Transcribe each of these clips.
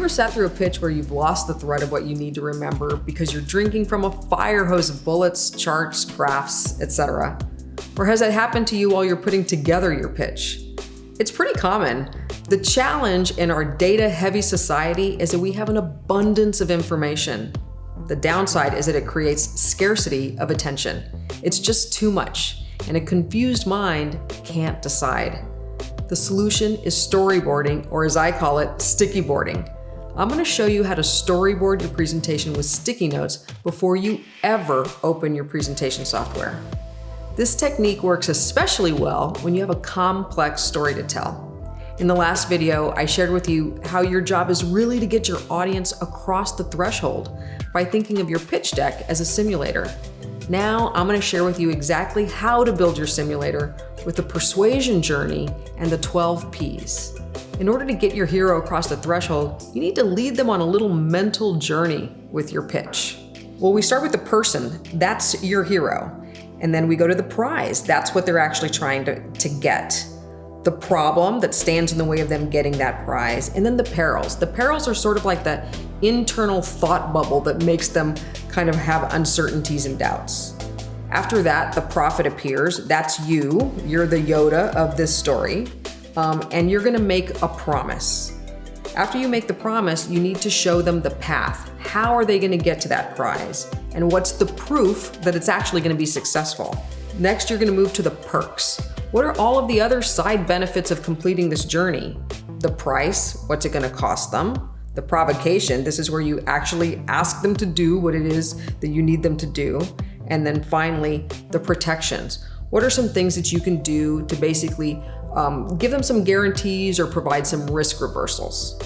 ever sat through a pitch where you've lost the thread of what you need to remember because you're drinking from a fire hose of bullets, charts, graphs, etc.? Or has that happened to you while you're putting together your pitch? It's pretty common. The challenge in our data-heavy society is that we have an abundance of information. The downside is that it creates scarcity of attention. It's just too much, and a confused mind can't decide. The solution is storyboarding, or as I call it, sticky boarding. I'm going to show you how to storyboard your presentation with sticky notes before you ever open your presentation software. This technique works especially well when you have a complex story to tell. In the last video, I shared with you how your job is really to get your audience across the threshold by thinking of your pitch deck as a simulator. Now, I'm going to share with you exactly how to build your simulator with the persuasion journey and the 12 Ps. In order to get your hero across the threshold, you need to lead them on a little mental journey with your pitch. Well, we start with the person. That's your hero. And then we go to the prize. That's what they're actually trying to get. The problem that stands in the way of them getting that prize. And then the perils. The perils are sort of like the internal thought bubble that makes them kind of have uncertainties and doubts. After that, the prophet appears. That's you. You're the Yoda of this story. And you're gonna make a promise. After you make the promise, you need to show them the path. How are they gonna get to that prize? And what's the proof that it's actually gonna be successful? Next, you're gonna move to the perks. What are all of the other side benefits of completing this journey? The price, what's it gonna cost them? The provocation, this is where you actually ask them to do what it is that you need them to do. And then finally, the protections. What are some things that you can do to basically give them some guarantees or provide some risk reversals?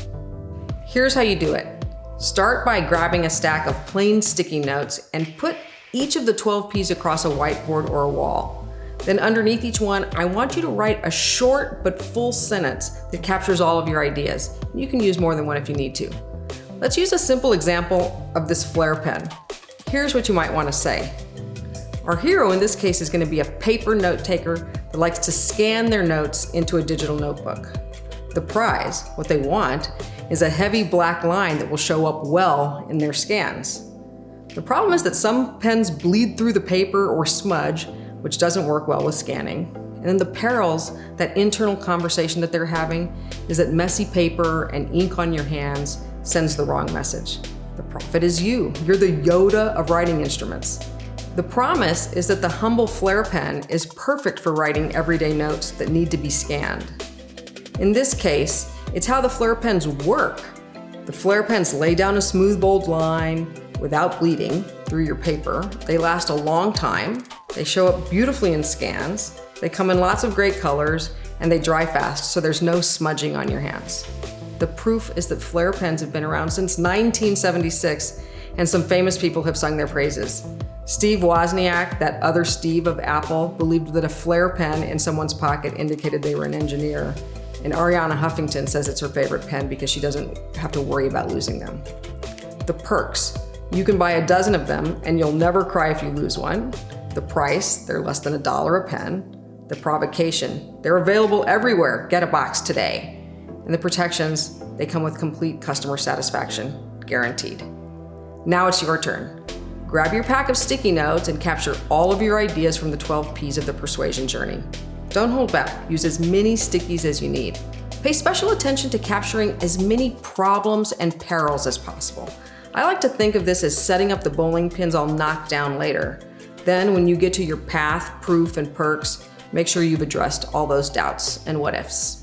Here's how you do it. Start by grabbing a stack of plain sticky notes and put each of the 12 Ps across a whiteboard or a wall. Then underneath each one, I want you to write a short but full sentence that captures all of your ideas. You can use more than one if you need to. Let's use a simple example of this flare pen. Here's what you might want to say. Our hero in this case is going to be a paper note taker that likes to scan their notes into a digital notebook. The prize, what they want, is a heavy black line that will show up well in their scans. The problem is that some pens bleed through the paper or smudge, which doesn't work well with scanning. And then the perils, that internal conversation that they're having, is that messy paper and ink on your hands sends the wrong message. The prophet is you. You're the Yoda of writing instruments. The promise is that the humble flare pen is perfect for writing everyday notes that need to be scanned. In this case, it's how the flare pens work. The flare pens lay down a smooth, bold line without bleeding through your paper. They last a long time. They show up beautifully in scans. They come in lots of great colors, and they dry fast, so there's no smudging on your hands. The proof is that flare pens have been around since 1976, and some famous people have sung their praises. Steve Wozniak, that other Steve of Apple, believed that a flare pen in someone's pocket indicated they were an engineer. And Ariana Huffington says it's her favorite pen because she doesn't have to worry about losing them. The perks. You can buy a dozen of them and you'll never cry if you lose one. The price, they're less than $1 a pen. The provocation, they're available everywhere. Get a box today. And the protections, they come with complete customer satisfaction, guaranteed. Now it's your turn. Grab your pack of sticky notes and capture all of your ideas from the 12 Ps of the persuasion journey. Don't hold back. Use as many stickies as you need. Pay special attention to capturing as many problems and perils as possible. I like to think of this as setting up the bowling pins I'll knock down later. Then when you get to your path, proof, and perks, make sure you've addressed all those doubts and what ifs.